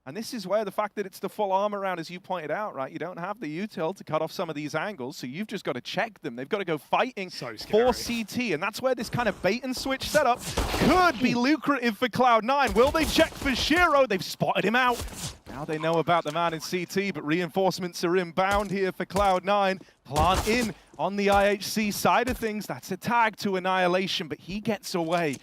And this is where the fact that it's the full armor round, as you pointed out, right? You don't have the util to cut off some of these angles, so you've just got to check them. They've got to go fighting for CT, and that's where this kind of bait and switch setup could be lucrative for Cloud9. Will they check for Shiro? They've spotted him out. Now they know about the man in CT, but reinforcements are inbound here for Cloud9. Plant in on the IHC side of things. That's a tag to Annihilation, but he gets away.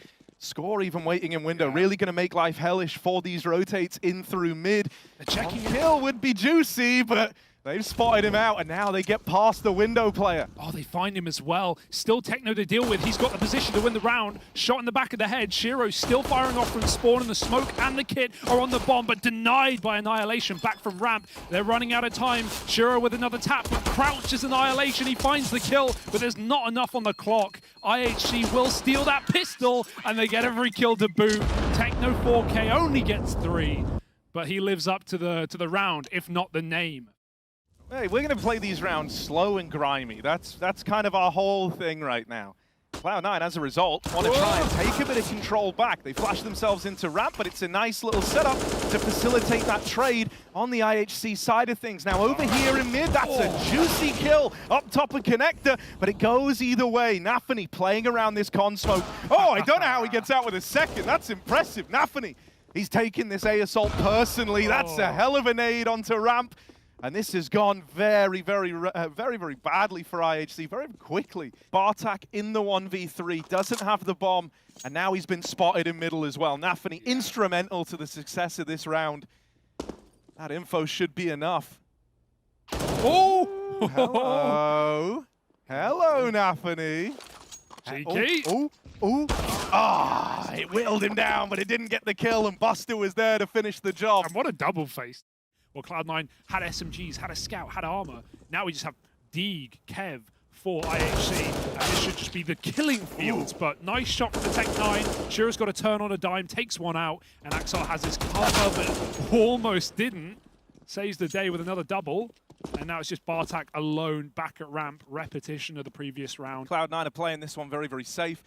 Score even waiting in window, really going to make life hellish for these rotates in through mid. The checking kill would be juicy, but they've spotted him out, and now they get past the window player. Oh, they find him as well. Still Techno to deal with. He's got the position to win the round. Shot in the back of the head. Shiro still firing off from spawn, and the smoke and the kit are on the bomb, but denied by Annihilation back from ramp. They're running out of time. Shiro with another tap, but crouches Annihilation. He finds the kill, but there's not enough on the clock. IHC will steal that pistol, and they get every kill to boot. Techno 4K only gets 3, but he lives up to the round, if not the name. Hey, we're going to play these rounds slow and grimy. That's kind of our whole thing right now. Cloud9, as a result, want to try and take a bit of control back. They flash themselves into ramp, but it's a nice little setup to facilitate that trade on the IHC side of things. Now over here in mid, that's a juicy kill up top of connector, but it goes either way. Nafany playing around this con smoke. Oh, I don't know how he gets out with a second. That's impressive. Nafany, he's taking this A assault personally. That's a hell of a nade onto ramp. And this has gone very, very badly for IHC, very quickly. Bartak in the 1v3, doesn't have the bomb, and now he's been spotted in middle as well. Nafany, instrumental to the success of this round. That info should be enough. Oh! Hello. Hello, Nafany. Cheeky. Ah, it whittled him down, but it didn't get the kill, and Buster was there to finish the job. And what a double face. Well, Cloud9 had SMGs, had a scout, had armor. Now we just have Deeg, Kev for IHC. And this should just be the killing fields. But nice shot from the Tech9. Shiro's got to turn on a dime, takes one out. And Axel has his cover, but almost didn't. Saves the day with another double. And now it's just Bartak alone back at ramp. Repetition of the previous round. Cloud9 are playing this one very, very safe.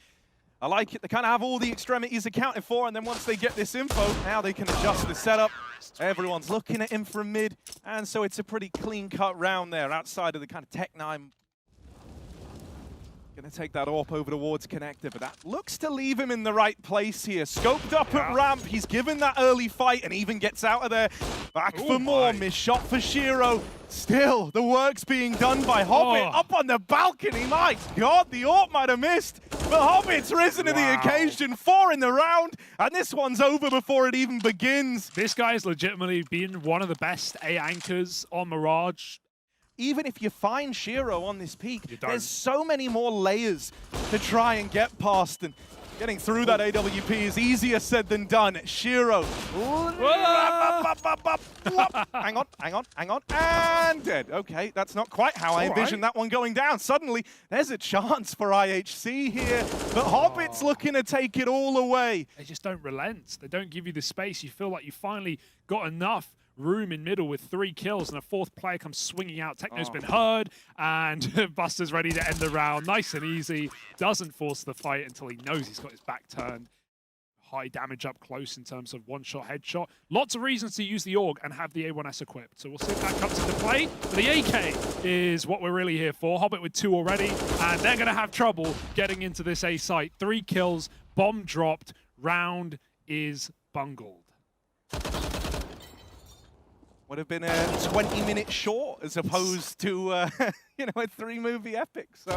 I like it. They kind of have all the extremities accounted for, and then once they get this info, now they can adjust the setup. Everyone's looking at him from mid, and so it's a pretty clean-cut round there outside of the kind of Tech9. Gonna take that AWP over towards connector, but that looks to leave him in the right place here. Scoped up at ramp, he's given that early fight and even gets out of there. Back for more, missed shot for Shiro. Still, the work's being done by Hobbit up on the balcony. My God, the AWP might have missed, but Hobbit's risen to the occasion. 4 in the round, and this one's over before it even begins. This guy's legitimately been one of the best A anchors on Mirage. Even if you find Shiro on this peak, there's so many more layers to try and get past, and getting through that AWP is easier said than done. Shiro. Hang on, and dead. Okay, that's not quite how I envisioned that one going down. Suddenly, there's a chance for IHC here, but Hobbit's looking to take it all away. They just don't relent. They don't give you the space. You feel like you finally got enough room in middle with 3 kills, and a 4th player comes swinging out. Techno's been heard, and Buster's ready to end the round. Nice and easy. Doesn't force the fight until he knows he's got his back turned. High damage up close in terms of one-shot headshot. Lots of reasons to use the AUG and have the A1S equipped. So we'll see if that comes into play. But the AK is what we're really here for. Hobbit with 2 already, and they're going to have trouble getting into this A site. 3 kills, bomb dropped, round is bungled. Would have been a 20-minute short as opposed to, a 3-movie epic. So,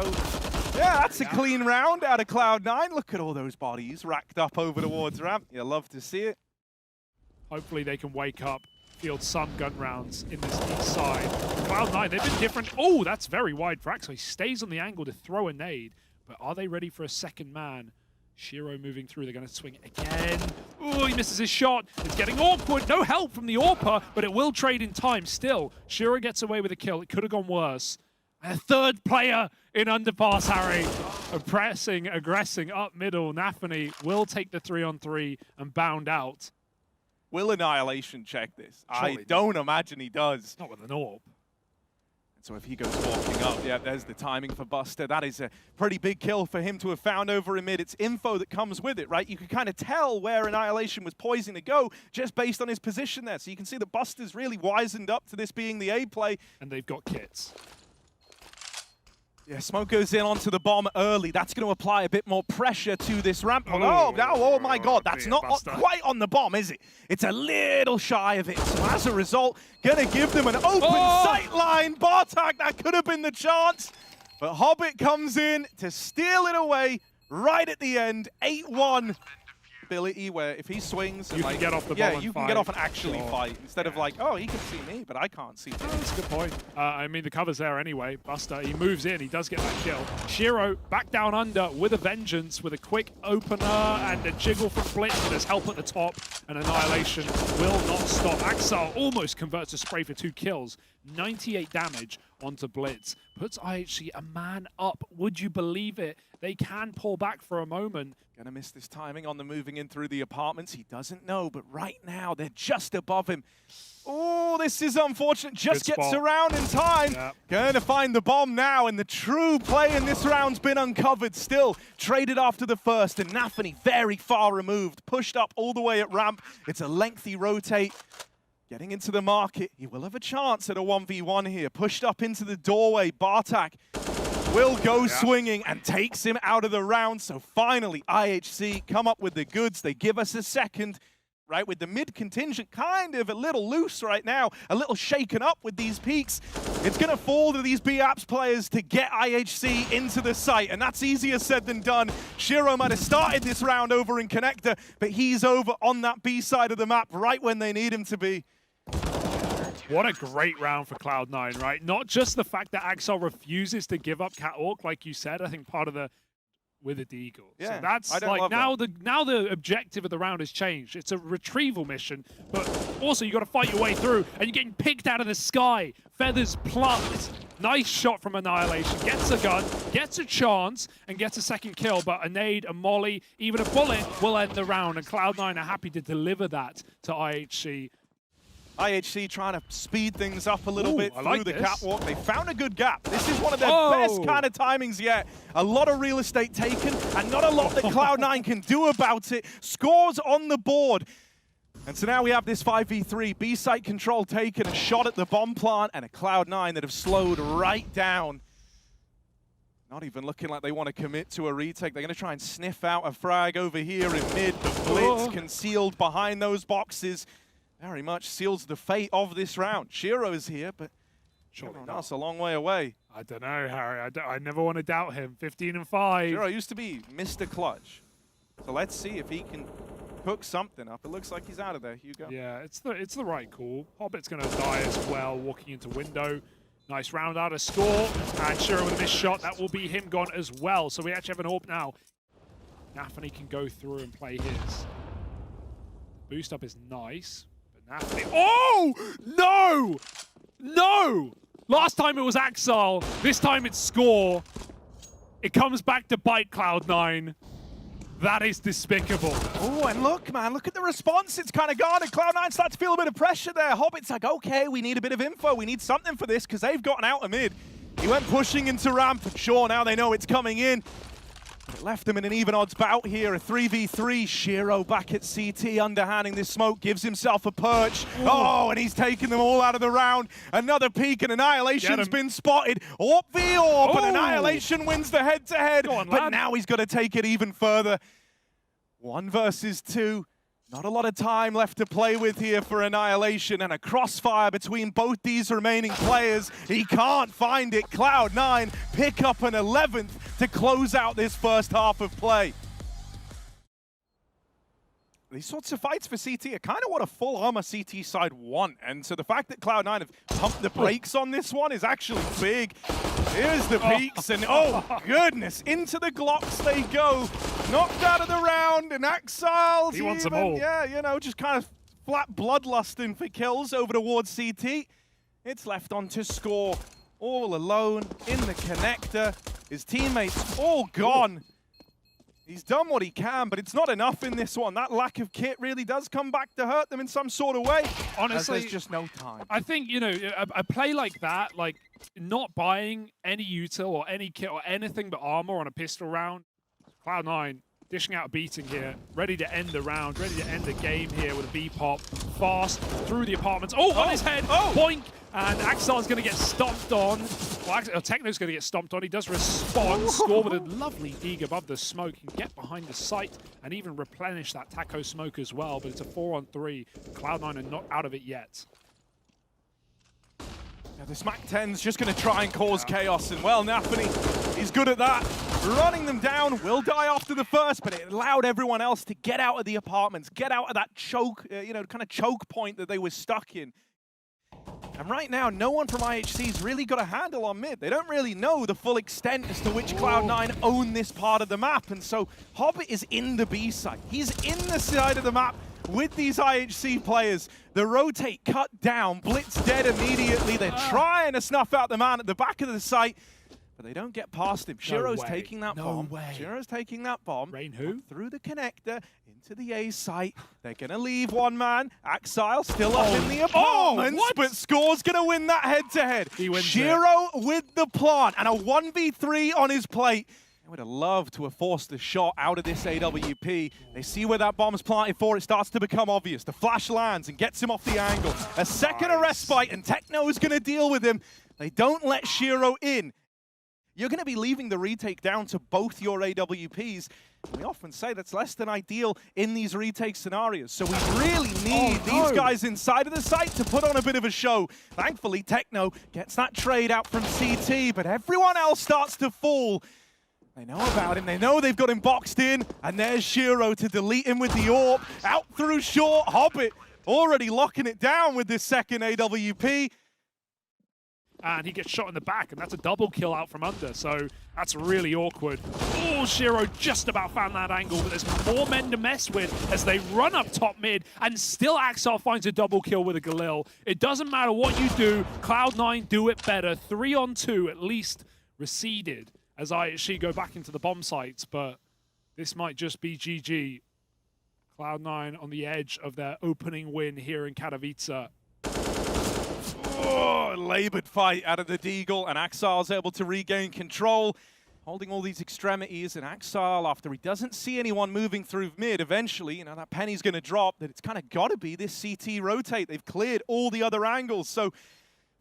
yeah, that's a clean round out of Cloud9. Look at all those bodies racked up over towards ramp. You love to see it. Hopefully they can wake up, field some gun rounds in this east side. Cloud9, they've been different. Oh, that's very wide for Axel. He stays on the angle to throw a nade. But are they ready for a second man? Shiro moving through, they're going to swing it again. Oh, he misses his shot. It's getting awkward. No help from the AWPer, but it will trade in time still. Shiro gets away with a kill. It could have gone worse. And a 3rd player in underpass, Harry. Oppressing, aggressing up middle. Nafany will take the 3-on-3 and bound out. Will Annihilation check this? Surely I don't imagine he does. Not with an AWP. So if he goes walking up, yeah, there's the timing for Buster. That is a pretty big kill for him to have found over in mid. It's info that comes with it, right? You can kind of tell where Annihilation was poising to go just based on his position there. So you can see that Buster's really wizened up to this being the A play. And they've got kits. Yeah, smoke goes in onto the bomb early. That's going to apply a bit more pressure to this ramp. Oh my God, that's not quite on the bomb, is it? It's a little shy of it. So as a result, going to give them an open sight line. Bartak, that could have been the chance. But Hobbit comes in to steal it away right at the end. 8-1. Ability where if he swings, you can get off the bomb. Yeah, you can get off and actually fight instead of like, oh, he can see me, but I can't see him. That's a good point. I mean, the cover's there anyway. Buster, he moves in, he does get that kill. Shiro back down under with a vengeance, with a quick opener and a jiggle from Blitz. There's help at the top, and Annihilation will not stop. Axel almost converts a spray for 2 kills. 98 damage onto Blitz. Puts IHC a man up. Would you believe it? They can pull back for a moment. Gonna miss this timing on the moving in through the apartments. He doesn't know, but right now they're just above him. Oh, this is unfortunate. Just gets around in time. Yep. Gonna find the bomb now, and the true play in this round's been uncovered. Still traded after the first, and Nafany very far removed. Pushed up all the way at ramp. It's a lengthy rotate. Getting into the market. He will have a chance at a 1v1 here. Pushed up into the doorway. Bartak will go swinging and takes him out of the round. So finally, IHC come up with the goods. They give us a second, right? With the mid contingent kind of a little loose right now, a little shaken up with these peaks. It's going to fall to these B-Apps players to get IHC into the site, and that's easier said than done. Shiro might have started this round over in Connector, but he's over on that B side of the map right when they need him to be. What a great round for Cloud9, right? Not just the fact that Axel refuses to give up Catwalk, like you said. I think part of the with the Deagle. Yeah, so that's like now the objective of the round has changed. It's a retrieval mission, but also you got to fight your way through, and you're getting picked out of the sky. Feathers plucked. Nice shot from Annihilation. Gets a gun, gets a chance, and gets a second kill. But a nade, a molly, even a bullet will end the round, and Cloud9 are happy to deliver that to IHC. IHC trying to speed things up a little bit through the catwalk. They found a good gap. This is one of their best kind of timings yet. A lot of real estate taken, and not a lot that Cloud9 can do about it. Scores on the board. And so now we have this 5v3. B-site control taken, a shot at the bomb plant, and a Cloud9 that have slowed right down. Not even looking like they want to commit to a retake. They're going to try and sniff out a frag over here in mid. The Blitz concealed behind those boxes. Very much seals the fate of this round. Shiro's here, but everyone else a long way away. I don't know, Harry. I never want to doubt him. 15-5. Shiro used to be Mr. Clutch. So let's see if he can cook something up. It looks like he's out of there, Hugo. Yeah, it's the right call. Hobbit's going to die as well, walking into window. Nice round out of score. And Shiro with a missed shot. That will be him gone as well. So we actually have an AWP now. Nafany can go through and play his. Boost up is nice. Oh! No! No! Last time it was Axel. This time it's Score. It comes back to bite Cloud9. That is despicable. Oh, and look, man, look at the response. It's kind of gone, and Cloud9 starts to feel a bit of pressure there. Hobbit's like, okay, we need a bit of info. We need something for this, because they've gotten out of mid. He went pushing into ramp. Sure, now they know it's coming in. It left him in an even odds bout here, a 3v3. Shiro back at CT, underhanding this smoke, gives himself a perch. Ooh. Oh, and he's taken them all out of the round. Another peek, and Annihilation's been spotted. AWP v AWP, but Annihilation wins the head-to-head. But now he's got to take it even further. 1 versus 2. Not a lot of time left to play with here for Annihilation, and a crossfire between both these remaining players. He can't find it. Cloud9 pick up an 11th to close out this first half of play. These sorts of fights for CT are kind of what a full armor CT side want, and so the fact that Cloud9 have pumped the brakes on this one is actually big. Here's the peaks, and oh goodness, into the Glocks they go. Knocked out of the round, and Axel, he wants them all. Yeah, you know, just kind of flat bloodlusting for kills over towards CT. It's left on to Score, all alone in the connector. His teammates all gone. He's done what he can, but it's not enough in this one. That lack of kit really does come back to hurt them in some sort of way. Honestly, there's just no time. I think, you know, a play like that, like not buying any util or any kit or anything but armor on a pistol round, Cloud9 dishing out a beating here, ready to end the round, ready to end the game here with a B-pop, fast through the apartments. Oh, on his head, boink! And Axel's going to get stomped on. Well, Techno's going to get stomped on. He does respond, score with a lovely dig above the smoke. He can get behind the site and even replenish that taco smoke as well, but it's a 4-on-3. Cloud9 are not out of it yet. Now the Smack 10's just going to try and cause chaos, and well, Napany, he's good at that. Running them down, will die after the first, but it allowed everyone else to get out of the apartments, get out of that choke, you know, kind of choke point that they were stuck in. And right now, no one from IHC's really got a handle on mid. They don't really know the full extent as to which Cloud9 own this part of the map, and so Hobbit is in the B side. He's in the side of the map with these IHC players. The rotate cut down, Blitz dead immediately. They're trying to snuff out the man at the back of the site, but they don't get past him. Shiro's taking that bomb. Shiro's taking that bomb. Rain who? Through the connector, into the A site. They're going to leave one man. Axile still up in the apartments, but Score's going to win that head-to-head. He wins Shiro with the plant and a 1v3 on his plate. They would have loved to have forced the shot out of this AWP. They see where that bomb's planted for. It starts to become obvious. The flash lands and gets him off the angle. A second of respite, and Techno is going to deal with him. They don't let Shiro in. You're going to be leaving the retake down to both your AWPs. We often say that's less than ideal in these retake scenarios. So we really need these guys inside of the site to put on a bit of a show. Thankfully, Techno gets that trade out from CT, but everyone else starts to fall. They know about him, they know they've got him boxed in, and there's Shiro to delete him with the AWP. Out through short, Hobbit already locking it down with this second AWP. And he gets shot in the back, and that's a double kill out from under, so that's really awkward. Oh, Shiro just about found that angle, but there's more men to mess with as they run up top mid, and still Axel finds a double kill with a Galil. It doesn't matter what you do, Cloud9 do it better. 3-on-2 at least receded as IHC go back into the bomb sites, but this might just be GG. Cloud9 on the edge of their opening win here in Katowice. Oh, laboured fight out of the Deagle, and Axile's able to regain control, holding all these extremities, and Axile, after he doesn't see anyone moving through mid, eventually, you know, that penny's going to drop, that it's kind of got to be this CT rotate. They've cleared all the other angles, so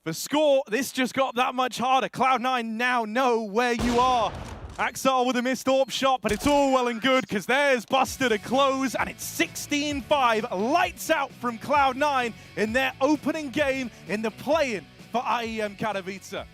for Score, this just got that much harder. Cloud9 now know where you are. Axel with a missed AWP shot, but it's all well and good because there's Buster to close, and it's 16-5, lights out from Cloud9 in their opening game in the play-in for IEM Katowice.